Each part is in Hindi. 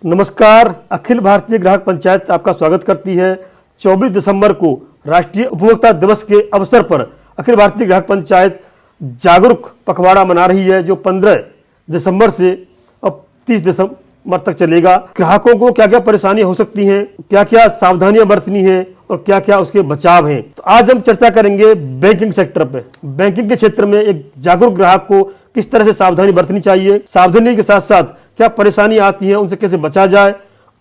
नमस्कार। अखिल भारतीय ग्राहक पंचायत आपका स्वागत करती है। 24 दिसंबर को राष्ट्रीय उपभोक्ता दिवस के अवसर पर अखिल भारतीय ग्राहक पंचायत जागरूक पखवाड़ा मना रही है, जो 15 दिसंबर से अब 30 दिसंबर तक चलेगा। ग्राहकों को क्या क्या परेशानी हो सकती हैं, क्या क्या सावधानियां बरतनी हैं और क्या क्या उसके बचाव हैं, तो आज हम चर्चा करेंगे बैंकिंग सेक्टर पे। बैंकिंग के क्षेत्र में एक जागरूक ग्राहक को किस तरह से सावधानी बरतनी चाहिए, सावधानी के साथ साथ क्या परेशानी आती है, उनसे कैसे बचा जाए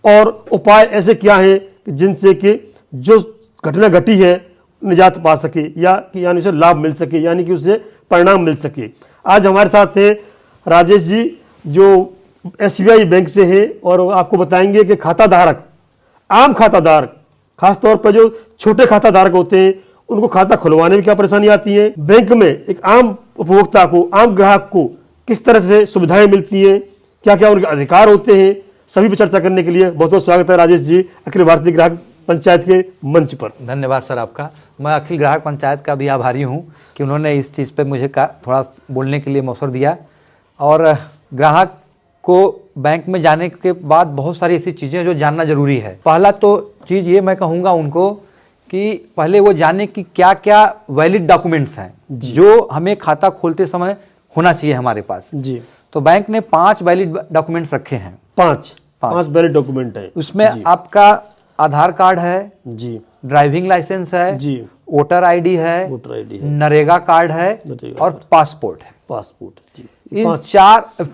और उपाय ऐसे क्या हैं जिनसे कि जो घटना घटी है निजात पा सके या कि यानी उसे लाभ मिल सके, यानी कि उससे परिणाम मिल सके। आज हमारे साथ हैं राजेश जी, जो SBI बैंक से हैं और आपको बताएंगे कि खाता धारक, आम खाता धारक, खासतौर पर जो छोटे खाता धारक होते हैं उनको खाता खुलवाने में क्या परेशानी आती है, बैंक में एक आम उपभोक्ता को, आम ग्राहक को किस तरह से सुविधाएं मिलती हैं, क्या क्या उनके अधिकार होते हैं, सभी पर चर्चा करने के लिए बहुत बहुत स्वागत है राजेश जी अखिल भारतीय ग्राहक पंचायत के मंच पर। धन्यवाद सर आपका। मैं अखिल ग्राहक पंचायत का भी आभारी हूं कि उन्होंने इस चीज़ पे मुझे थोड़ा बोलने के लिए मौका दिया। और ग्राहक को बैंक में जाने के बाद बहुत सारी ऐसी चीज़ें जो जानना जरूरी है। पहला तो चीज़ ये मैं कहूँगा उनको कि पहले वो जाने कि क्या क्या वैलिड डॉक्यूमेंट्स हैं जो हमें खाता खोलते समय होना चाहिए हमारे पास जी। तो बैंक ने 5 वैलिड डॉक्यूमेंट्स रखे हैं। पाँच वैलिड डॉक्यूमेंट है। उसमें आपका आधार कार्ड है जी, ड्राइविंग लाइसेंस है जी, वोटर आईडी है, नरेगा कार्ड है और पासपोर्ट है जी। इन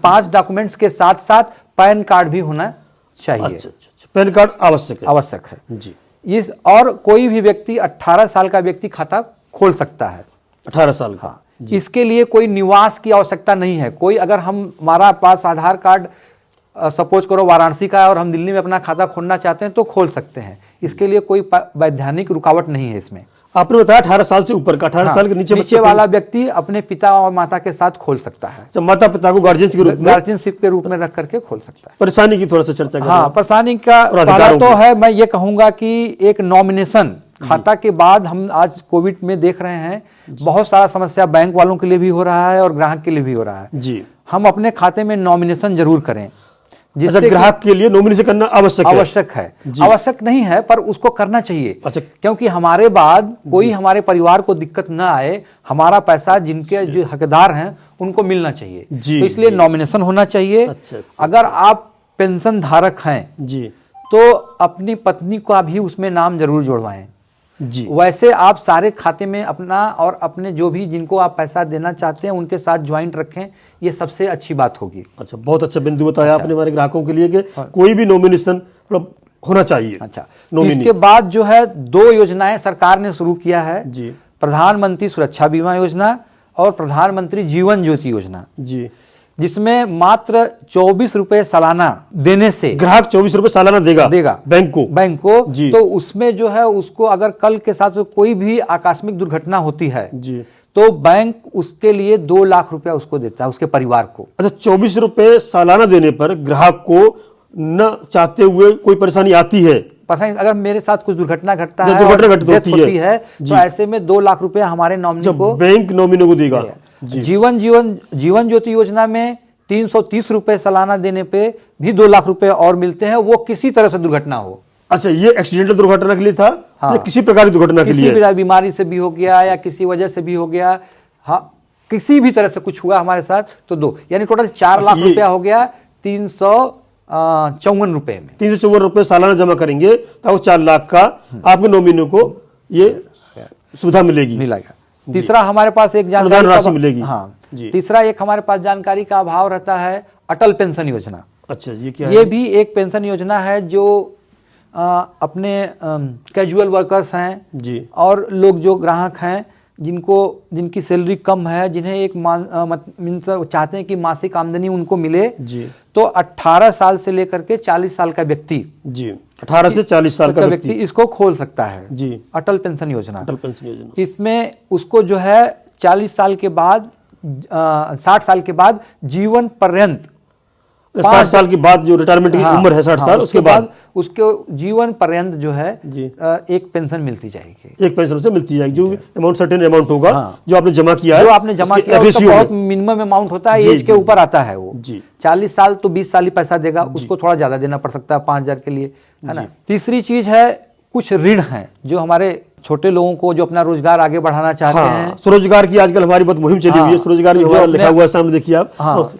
5 डॉक्यूमेंट्स के साथ साथ पैन कार्ड भी होना चाहिए। अच्छा, पैन कार्ड आवश्यक है जी। इस और कोई भी व्यक्ति 18 साल का व्यक्ति खाता खोल सकता है। 18 साल का इसके लिए कोई निवास की आवश्यकता नहीं है। कोई अगर हमारा पास आधार कार्ड सपोज करो वाराणसी का है और हम दिल्ली में अपना खाता खोलना चाहते हैं तो खोल सकते हैं। इसके लिए कोई वैधानिक रुकावट नहीं है इसमें। आपने बताया 18 साल से ऊपर का, 18 साल के नीचे वाला व्यक्ति अपने पिता और माता के साथ खोल सकता है। तो माता पिता को गार्जियनशिप के रूप में रख करके खोल सकता है। परेशानी की थोड़ा सा चर्चा करें। हाँ, परेशानी का पहला तो है, मैं ये कहूंगा कि एक नॉमिनेशन खाता के बाद हम आज कोविड में देख रहे हैं बहुत सारा समस्या बैंक वालों के लिए भी हो रहा है और ग्राहक के लिए भी हो रहा है जी। हम अपने खाते में नॉमिनेशन जरूर करें, जिससे ग्राहक के लिए नॉमिनेशन करना आवश्यक है। आवश्यक नहीं है पर उसको करना चाहिए। अच्छा, क्योंकि हमारे बाद कोई हमारे परिवार को दिक्कत ना आए, हमारा पैसा जिनके जो हकदार हैं उनको मिलना चाहिए तो इसलिए नॉमिनेशन होना चाहिए। अगर आप पेंशन धारक हैं जी तो अपनी पत्नी का भी उसमें नाम जरूर जोड़वाएं जी। वैसे आप सारे खाते में अपना और अपने जो भी जिनको आप पैसा देना चाहते हैं उनके साथ ज्वाइंट रखें, ये सबसे अच्छी बात होगी। अच्छा, बहुत अच्छा बिंदु बताया आपने हमारे ग्राहकों के लिए कि कोई भी नॉमिनेशन होना चाहिए। अच्छा, इसके बाद जो है 2 योजनाएं सरकार ने शुरू किया है जी, प्रधानमंत्री सुरक्षा बीमा योजना और प्रधानमंत्री जीवन ज्योति योजना जी, जिसमें मात्र 24 रुपए सालाना देने से ग्राहक 24 रुपए सालाना देगा बैंक को जी। तो उसमें जो है उसको अगर कल के साथ कोई भी आकस्मिक दुर्घटना होती है जी तो बैंक उसके लिए 2 लाख रुपया उसको देता है, उसके परिवार को। अच्छा, 24 रुपए सालाना देने पर ग्राहक को न चाहते हुए कोई परेशानी आती है, अगर मेरे साथ कुछ दुर्घटना घटता है, होती है तो ऐसे में 2 लाख रुपया हमारे नॉमिनी को बैंक नॉमिनी को देगा। जीवन ज्योति योजना में 330 रुपए सालाना देने पे भी 2 लाख रुपए और मिलते हैं, वो किसी तरह से दुर्घटना हो। अच्छा, ये एक्सीडेंटल दुर्घटना के लिए था या किसी प्रकार की दुर्घटना के लिए? किसी बीमारी से भी हो गया या किसी वजह से भी हो गया, हाँ किसी भी तरह से कुछ हुआ हमारे साथ तो 2, यानी टोटल 4 लाख रुपया हो गया 354 रुपए में। 354 रुपए सालाना जमा करेंगे तो 4 लाख का आपके नॉमिनी को ये सुविधा मिलेगा। तीसरा हमारे पास एक जानकारी राशि मिलेगी। हाँ जी। तीसरा एक हमारे पास जानकारी का अभाव रहता है अटल पेंशन योजना। अच्छा, ये क्या है? ये भी एक पेंशन योजना है जो अपने कैजुअल वर्कर्स हैं जी और लोग जो ग्राहक हैं जिनकी सैलरी कम है, जिन्हें एक चाहते हैं कि मासिक आमदनी उनको मिले जी, तो 18 साल से लेकर के 40 साल का व्यक्ति जी, 18 से 40 साल का व्यक्ति इसको खोल सकता है जी, अटल पेंशन योजना। इसमें उसको जो है 40 साल के बाद 60 साल के बाद जीवन पर्यंत 60 साल के बाद जो रिटायरमेंट की उम्र है 60 साल, उसके बाद उसके जीवन पर्यंत जो है एक पेंशन मिलती जाएगी, एक पेंशन से मिलती जाएगी, जो अमाउंट सर्टेन अमाउंट होगा जो आपने जमा किया है, जो आपने जमा किया उसका बहुत मिनिमम अमाउंट होता है, एज के ऊपर आता है वो। 40 साल तो 20 साल ही पैसा देगा, उसको थोड़ा ज्यादा देना पड़ सकता है 5000 के लिए, है ना। तीसरी चीज है कुछ ऋण है जो हमारे छोटे लोगों को जो अपना रोजगार आगे बढ़ाना चाहते हैं। स्वरोजगार की आजकल हमारी बहुत मुहिम चली हुई है, स्वरोजगार भी हमारा लिखा हुआ है सामने, देखिए आप।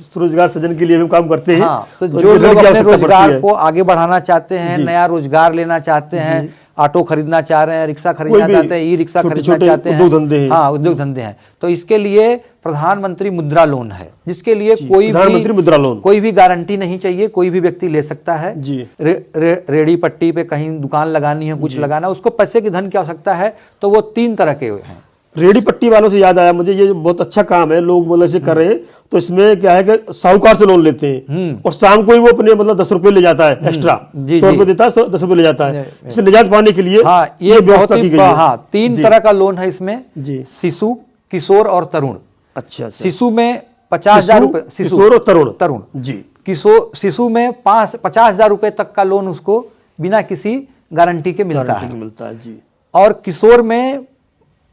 स्वरोजगार सृजन के लिए हम काम करते हैं। तो जो लोग अपने रोजगार को आगे बढ़ाना चाहते हैं, नया रोजगार लेना चाहते हैं, ऑटो खरीदना चाह रहे हैं, रिक्शा खरीदना चाहते हैं, ई रिक्शा खरीदना चाहते हैं, उद्योग धंधे हैं, तो इसके लिए प्रधानमंत्री मुद्रा लोन है, जिसके लिए कोई भी गारंटी नहीं चाहिए, कोई भी व्यक्ति ले सकता है। रेडी पट्टी पे कहीं दुकान लगानी है, कुछ लगाना, उसको पैसे की धन की आवश्यकता है, तो वो 3 तरह के हैं। रेडी पट्टी वालों से याद आया मुझे, ये बहुत अच्छा काम है, लोग बोले से कर रहे हैं। तो इसमें क्या है कि साहूकार से लोन लेते हैं और शाम को ही वो अपने मतलब 10 रुपए ले जाता है एक्स्ट्रा, 100 रुपए देता है, 10 रुपए ले जाता है। इससे निजात पाने के लिए ये व्यवस्था की गई है। 3 तरह का लोन है इसमें, शिशु, किशोर और तरुण। अच्छा, शिशु में 50,000 रुपए, किशोर और तरुण जी। किशोर शिशु में 50,000 रुपए तक का लोन उसको बिना किसी गारंटी के मिलता है जी। और किशोर में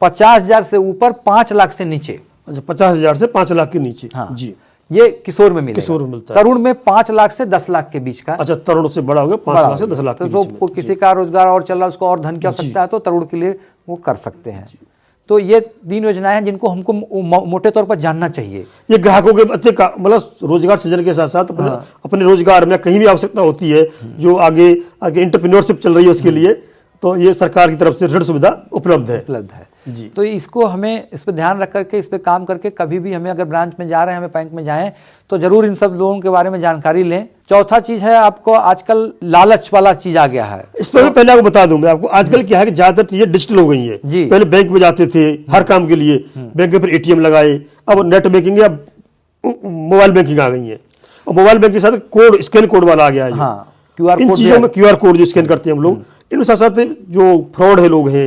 50,000 से ऊपर 5 लाख से नीचे। अच्छा, 50,000 से 5 लाख के नीचे। हाँ जी, ये किशोर में मिलेगा। किशोर में मिलता है। तरुण में 5 लाख से 10 लाख के बीच का। अच्छा, तरुण से बड़ा हो गया, 5 लाख से 10 लाख के बीच में। तो किसी का रोजगार और चल रहा है, उसको और धन की आवश्यकता है, तो तरुण के लिए वो कर सकते हैं। तो ये 3 योजनाएं हैं जिनको हमको मोटे तौर पर जानना चाहिए। ये ग्राहकों के मतलब रोजगार सृजन के साथ साथ अपने रोजगार में कहीं भी आवश्यकता होती है, जो आगे एंटरप्रेन्योरशिप चल रही है उसके लिए, तो ये सरकार की तरफ से ऋण सुविधा उपलब्ध है जी। तो इसको हमें इस पर ध्यान रख करके, इस पे काम करके, कभी भी हमें अगर ब्रांच में जा रहे हैं, हमें बैंक में जाएं, तो जरूर इन सब लोगों के बारे में जानकारी लें। चौथा चीज है, आपको आजकल लालच वाला चीज आ गया है। इस पर पहले आपको बता दूं मैं आपको, आजकल क्या है कि ज्यादातर चीजें डिजिटल हो गई है। पहले बैंक में जाते थे हर काम के लिए, बैंक में फिर एटीएम लगाए, अब नेट बैंकिंग, अब मोबाइल बैंकिंग आ गई है, और मोबाइल बैंकिंग के साथ कोड, स्कैन कोड वाला आ गया है। इन चीजों में QR कोड जो स्कैन करते हैं हम लोग, इन साथ साथ जो फ्रॉड है लोग हैं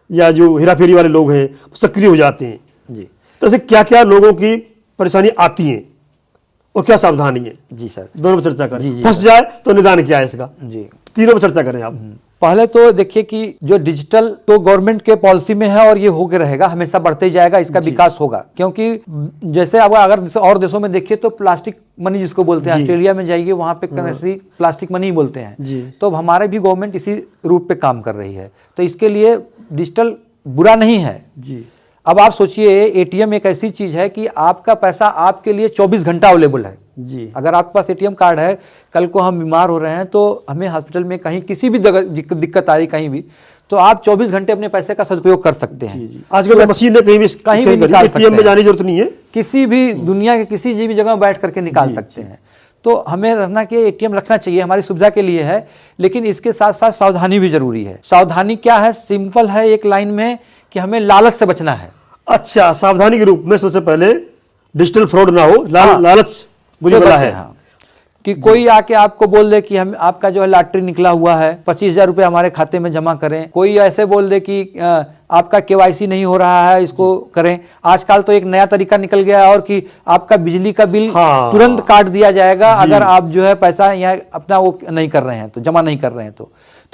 या जो हेराफेरी वाले लोग हैं सक्रिय हो जाते हैं जी। तो ऐसे क्या क्या लोगों की परेशानी आती है और क्या सावधानी है जी सर, दोनों पर चर्चा करें। फंस जाए तो निदान क्या है इसका जी, तीनों पर चर्चा करें आप। पहले तो देखिए कि जो डिजिटल तो गवर्नमेंट के पॉलिसी में है और ये होके रहेगा, हमेशा बढ़ते ही जाएगा, इसका विकास होगा। क्योंकि जैसे अब अगर और देशों में देखिए तो प्लास्टिक मनी जिसको बोलते हैं, ऑस्ट्रेलिया में जाइए वहां पे करेंसी प्लास्टिक मनी बोलते हैं। तो हमारे भी गवर्नमेंट इसी रूप पे काम कर रही है, तो इसके लिए डिजिटल बुरा नहीं है जी। अब आप सोचिए, एटीएम एक ऐसी चीज है कि आपका पैसा आपके लिए 24 घंटा अवेलेबल है जी। अगर आपके पास एटीएम कार्ड है, कल को हम बीमार हो रहे हैं, तो हमें हॉस्पिटल में कहीं किसी भी दिक्कत आ रही कहीं भी, तो आप 24 घंटे अपने पैसे का सदुपयोग कर सकते हैं जी। आजकल मशीन है, कहीं भी एटीएम में जाने की जरूरत नहीं है, किसी भी दुनिया के किसी भी जगह बैठ करके निकाल सकते हैं। तो हमें रहना कि एटीएम रखना चाहिए, हमारी सुविधा के लिए है, लेकिन इसके साथ साथ सावधानी भी जरूरी है। सावधानी क्या है? सिंपल है, एक लाइन में, कि हमें लालच से बचना है। अच्छा, सावधानी के रूप में सबसे पहले डिजिटल फ्रॉड ना हो, लालच बुरी बला है। कि कोई आके आपको बोल दे कि हम आपका जो है लॉटरी निकला हुआ है, 25,000 रुपए हमारे खाते में जमा करें। कोई ऐसे बोल दे कि आपका KYC नहीं हो रहा है, इसको करें। आजकल तो एक नया तरीका निकल गया है और कि आपका बिजली का बिल तुरंत काट दिया जाएगा अगर आप जो है पैसा यहाँ अपना वो नहीं कर रहे हैं, तो जमा नहीं कर रहे हैं।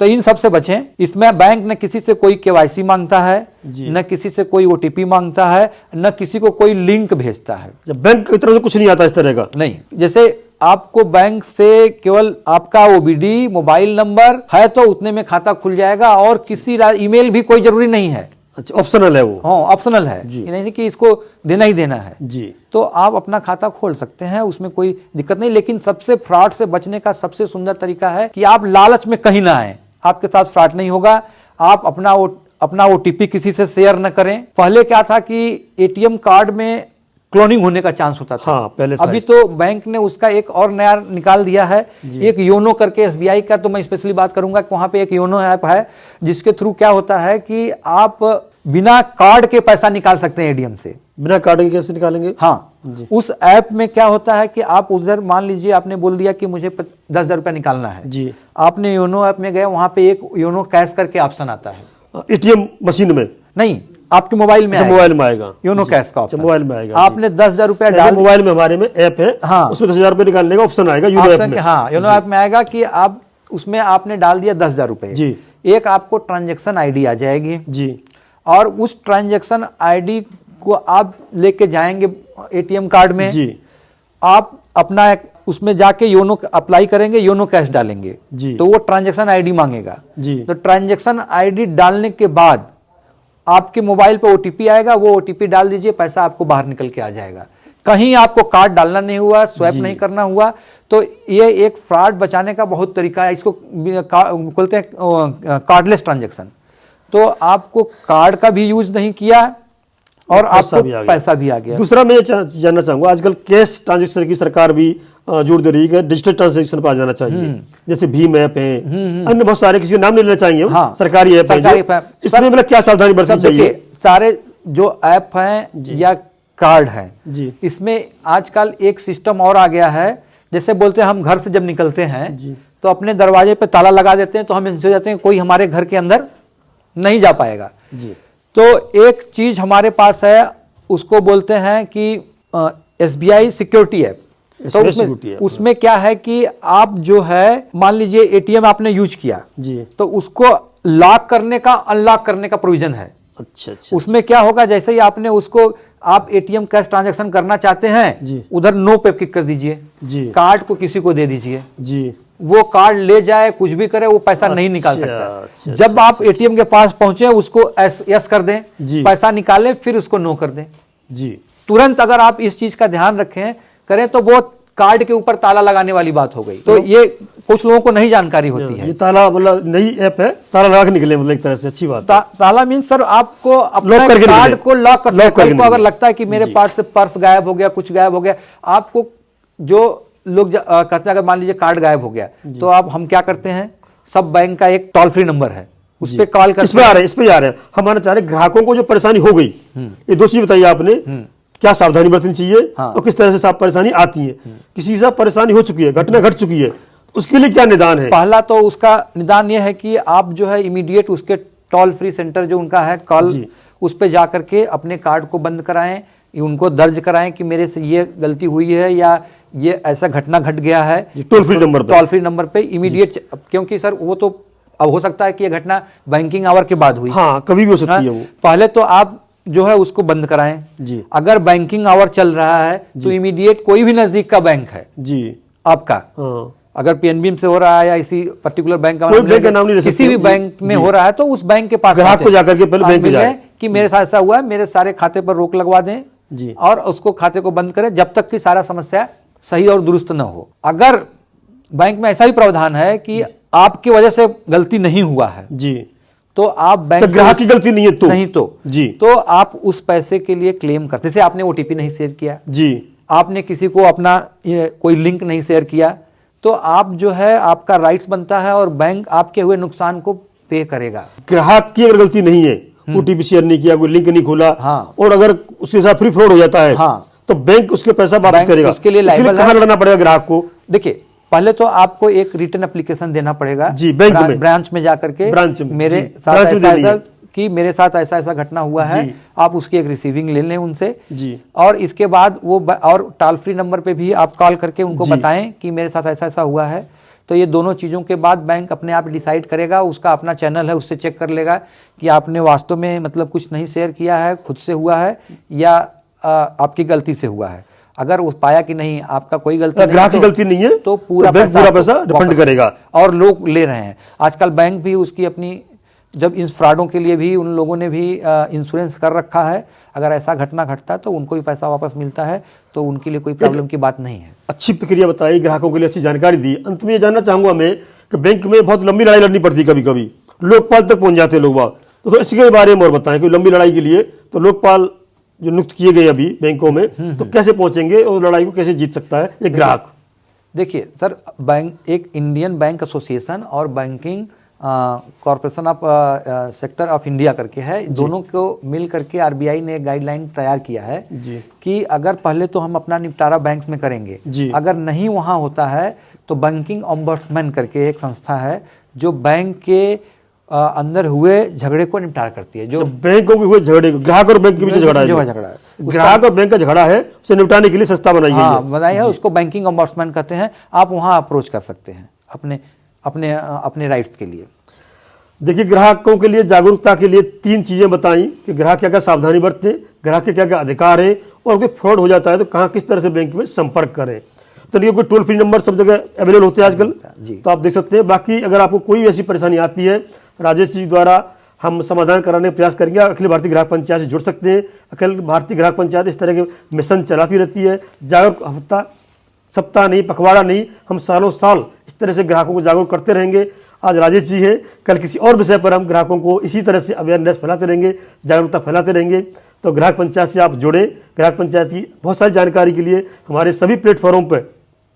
तो इन सब से बचें। इसमें बैंक न किसी से कोई KYC मांगता है, न किसी से कोई OTP मांगता है, न किसी को कोई लिंक भेजता है। बैंक की तरफ से कुछ नहीं आता इस तरह का नहीं। जैसे आपको बैंक से केवल आपका OBD मोबाइल नंबर है तो उतने में खाता खुल जाएगा, और किसी ईमेल भी कोई जरूरी नहीं है। अच्छा, ऑप्शनल है वो। हाँ, ऑप्शनल है जी, नहीं कि इसको देना ही देना है जी। तो आप अपना खाता खोल सकते हैं, उसमें कोई दिक्कत नहीं। लेकिन सबसे फ्रॉड से बचने का सबसे सुंदर तरीका है कि आप लालच में कहीं ना आए, आपके साथ फ्रॉड नहीं होगा। आप अपना OTP किसी से शेयर न करें। पहले क्या था कि एटीएम कार्ड में क्लोनिंग होने का चांस होता था। हाँ, पहले अभी तो बैंक ने उसका एक और नया निकाल दिया है, एक योनो करके, SBI का तो मैं स्पेशली बात करूंगा कि वहां पे एक योनो ऐप है, जिसके थ्रू क्या होता है कि आप बिना कार्ड के पैसा निकाल सकते हैं एटीएम से। बिना कार्ड के कैसे निकालेंगे? हाँ, उस ऐप में क्या होता है कि आप उधर मान लीजिए आपने बोल दिया कि मुझे 10,000 रुपया निकालना है जी। आपने योनो ऐप में गए, वहां पे एक योनो कैश करके ऑप्शन आता है एटीएम मशीन में, नहीं आपके मोबाइल में मोबाइल में आएगा, योनो कैश का ऑप्शन मोबाइल में आएगा। आपने 10,000 रुपया डाल, मोबाइल में हमारे में ऐप है, हाँ, उसमें 10,000 रुपए निकालने का ऑप्शन आएगा योनो ऐप में। हाँ, योनो ऐप में आएगा कि आप उसमें आपने डाल दिया 10,000 रुपए जी, एक आपको ट्रांजैक्शन आईडी आ जाएगी जी, और उस ट्रांजैक्शन आईडी को आप लेके जाएंगे एटीएम कार्ड में जी, आप अपना उसमें जाके योनो अप्लाई करेंगे, योनो कैश डालेंगे जी, तो वो ट्रांजैक्शन आईडी मांगेगा जी, तो ट्रांजैक्शन आईडी डालने के बाद आपके मोबाइल पे ओटीपी आएगा, वो ओटीपी डाल दीजिए, पैसा आपको बाहर निकल के आ जाएगा। कहीं आपको कार्ड डालना नहीं हुआ, स्वैप नहीं करना हुआ। तो ये एक फ्रॉड बचाने का बहुत तरीका है, इसको बोलते हैं कार्डलेस ट्रांजैक्शन। तो आपको कार्ड का भी यूज नहीं किया और आपको पैसा भी आ गया। दूसरा मैं जानना चाहूंगा, आजकल कैश ट्रांजैक्शन की सरकार भी जोर दे रही है, डिजिटल ट्रांजैक्शन पर आ जाना चाहिए, जैसे भीम ऐप है, अन्य बहुत सारे, किसी नाम नहीं लेना चाहिए, हाँ, सरकारी ऐप है, इसमें मतलब क्या सावधानी बरतनी चाहिए? सारे जो ऐप हैं या कार्ड हैं जी, इसमें आजकल एक सिस्टम और आ गया है, जैसे बोलते हैं हम घर से जब निकलते हैं जी, तो अपने दरवाजे पे ताला लगा देते हैं, तो हम इनसे जाते हैं कोई हमारे घर के अंदर नहीं जा पाएगा जी। तो एक चीज हमारे पास है, उसको बोलते हैं कि एसबीआई सिक्योरिटी ऐप। तो उसमें क्या है कि आप जो है मान लीजिए एटीएम आपने यूज किया जी, तो उसको लॉक करने का अनलॉक करने का प्रोविजन है। अच्छा, अच्छा। उसमें क्या होगा, जैसे ही आपने उसको आप एटीएम कैश ट्रांजैक्शन करना चाहते हैं, उधर नो पे क्लिक कर दीजिए, कार्ड को किसी को दे दीजिए जी, वो कार्ड ले जाए, कुछ भी करे, वो पैसा नहीं निकाल सकता। जब आप एटीएम के पास पहुंचे उसको यस कर दें, पैसा निकालें, फिर उसको नो कर दें जी। तुरंत अगर आप इस चीज का ध्यान रखें करें तो वो कार्ड के ऊपर ताला लगाने वाली बात हो गई। तो ये कुछ लोगों को नहीं जानकारी होती है। ये ताला मतलब नई ऐप है, ताला लगा के निकले, मतलब एक तरह से अच्छी बात। ताला मीन्स सर आपको अपने कार्ड को लॉक करके, अगर लगता है कि मेरे पास से पर्स गायब हो गया, कुछ गायब हो गया, आपको जो लोग कहते हैं अगर मान लीजिए कार्ड गायब हो गया तो आप हम क्या करते हैं, सब बैंक का एक टोल फ्री नंबर है, उस पर कॉल करते हैं। इस पे आ रहे हैं हमारे चारे ग्राहकों को जो परेशानी हो गई, ये दो चीज बताइए आपने, क्या सावधानी बरतनी चाहिए और किस तरह से साफ परेशानी आती है? किसी से परेशानी हो चुकी है, घटना घट चुकी है, उसके लिए क्या निदान है? पहला तो उसका निदान यह है कि आप जो है इमीडिएट उसके टोल फ्री सेंटर जो उनका है कॉल, उस पर जाकर के अपने कार्ड को बंद कराएं, उनको दर्ज कराएं कि मेरे से ये गलती हुई है या ये ऐसा घटना घट गया है, टोल फ्री नंबर पे इमीडिएट। क्योंकि सर वो तो अब हो सकता है कि ये घटना बैंकिंग आवर के बाद हुई, हाँ, कभी भी हो सकती है वो। पहले तो आप जो है उसको बंद कराएं जी। अगर बैंकिंग आवर चल रहा है तो इमीडिएट कोई भी नजदीक का बैंक है जी आपका, हाँ। अगर पीएनबी से हो रहा है या इसी पर्टिकुलर बैंक का नाम नहीं, किसी भी बैंक में हो रहा है तो उस बैंक के पास ग्राहक को जाकर के पहले बैंक में जाए कि मेरे साथ ऐसा हुआ है, मेरे सारे खाते पर रोक लगवा दें जी, और उसको खाते को बंद करें जब तक कि सारा समस्या सही और दुरुस्त न हो। अगर बैंक में ऐसा भी प्रावधान है कि आपकी वजह से गलती नहीं हुआ है जी, तो आप बैंक ग्राहक की गलती नहीं है तो जी, तो आप उस पैसे के लिए क्लेम करते। जैसे आपने ओटीपी नहीं शेयर किया जी, आपने किसी को अपना कोई लिंक नहीं शेयर किया, तो आप जो है आपका राइट्स बनता है और बैंक आपके हुए नुकसान को पे करेगा। ग्राहक की अगर गलती नहीं है, ओटीपी शेयर नहीं किया, कोई लिंक नहीं खोला, हाँ, और अगर उसके साथ फ्री फ्रॉड हो जाता है, हाँ, तो बैंक उसके पैसा वापस करेगा। उसके लिए कहां लड़ना पड़ेगा ग्राहक को? देखिए पहले तो आपको एक रिटर्न एप्लीकेशन देना पड़ेगा जी, बैंक में, ब्रांच में जाकर के, मेरे साथ ऐसा कि मेरे साथ ऐसा ऐसा घटना हुआ है, आप उसकी एक रिसीविंग ले लें उनसे जी, और इसके बाद वो और टोल फ्री नंबर पे भी आप कॉल करके उनको बताएं कि मेरे साथ ऐसा ऐसा हुआ है। तो ये दोनों चीज़ों के बाद बैंक अपने आप डिसाइड करेगा, उसका अपना चैनल है, उससे चेक कर लेगा कि आपने वास्तव में मतलब कुछ नहीं शेयर किया है, खुद से हुआ है या आपकी गलती से हुआ है। अगर उस पाया कि नहीं आपका कोई गलती नहीं, ग्राहक की गलती नहीं है, तो पूरा पैसा रिफंड करेगा। और लोग ले रहे हैं आजकल, बैंक भी उसकी अपनी, जब इन फ्रॉडों के लिए भी उन लोगों ने भी इंश्योरेंस कर रखा है, अगर ऐसा घटना घटता है तो उनको भी पैसा वापस मिलता है, तो उनके लिए कोई प्रॉब्लम की बात नहीं है। अच्छी प्रक्रिया बताई, ग्राहकों के लिए अच्छी जानकारी दी। अंत में ये जानना चाहूंगा मैं कि बैंक में बहुत लंबी लड़ाई लड़नी पड़ती है, कभी कभी लोकपाल तक पहुंच जाते हैं लोग बाग, तो इसके बारे में और बताएं कि लंबी लड़ाई के लिए तो लोकपाल जो नियुक्त किए गए अभी बैंकों में, तो कैसे पहुंचेंगे और लड़ाई को कैसे जीत सकता है एक ग्राहक? देखिए सर, बैंक एक इंडियन बैंक एसोसिएशन और banking corporation of sector of India करके है, दोनों को मिल करके आरबीआई ने गाइडलाइन तैयार किया है जी, कि अगर पहले तो हम अपना निपटारा बैंक्स में करेंगे, अगर नहीं वहां होता है तो बैंकिंग ओम्बड्समैन करके एक संस्था है जो बैंक के अंदर हुए झगड़े को निपटारा करती है। जो बैंकों के हुए झगड़े, ग्राहक और बैंक के बीच झगड़ा है, ग्राहक और बैंक का झगड़ा है, उसे निपटाने के लिए संस्था बनाई गई है। बनाई है, उसको बैंकिंग ओम्बड्समैन कहते हैं। आप वहां अप्रोच कर सकते हैं अपने राइट्स के लिए। देखिए, ग्राहकों के लिए जागरूकता के लिए 3 चीजें बताई कि ग्राहक क्या क्या सावधानी बरतें, ग्राहक के क्या क्या अधिकार है, और कोई फ्रॉड हो जाता है तो कहाँ किस तरह से बैंक में संपर्क करें। तो देखिए, कोई टोल फ्री नंबर सब जगह अवेलेबल होते हैं आजकल, तो आप देख सकते हैं। बाकी अगर आपको कोई ऐसी परेशानी आती है, राजेश जी द्वारा हम समाधान कराने का प्रयास करेंगे। अखिल भारतीय ग्राहक पंचायत से जुड़ सकते हैं। अखिल भारतीय ग्राहक पंचायत इस तरह के मिशन चलाती रहती है। जागरूक हफ्ता, सप्ताह नहीं, पखवाड़ा नहीं, हम सालों साल इस तरह से ग्राहकों को जागरूक करते रहेंगे। आज राजेश जी है, कल किसी और विषय पर हम ग्राहकों को इसी तरह से अवेयरनेस फैलाते रहेंगे, जागरूकता फैलाते रहेंगे। तो ग्राहक पंचायत से आप जुड़े। ग्राहक पंचायत की बहुत सारी जानकारी के लिए हमारे सभी प्लेटफॉर्म पर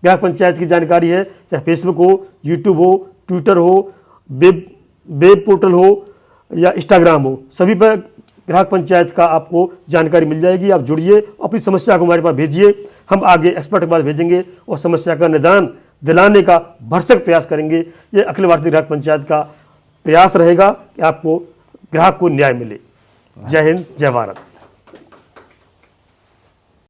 ग्राहक पंचायत की जानकारी है, चाहे फेसबुक हो, यूट्यूब हो, ट्विटर हो, वेब पोर्टल हो या इंस्टाग्राम हो, सभी पर ग्राहक पंचायत का आपको जानकारी मिल जाएगी। आप जुड़िए, अपनी समस्या को हमारे पास भेजिए, हम आगे एक्सपर्ट के पास भेजेंगे और समस्या का निदान दिलाने का भरसक प्रयास करेंगे। ये अखिल भारतीय ग्राहक पंचायत का प्रयास रहेगा कि आपको ग्राहक को न्याय मिले। जय हिंद, जय भारत।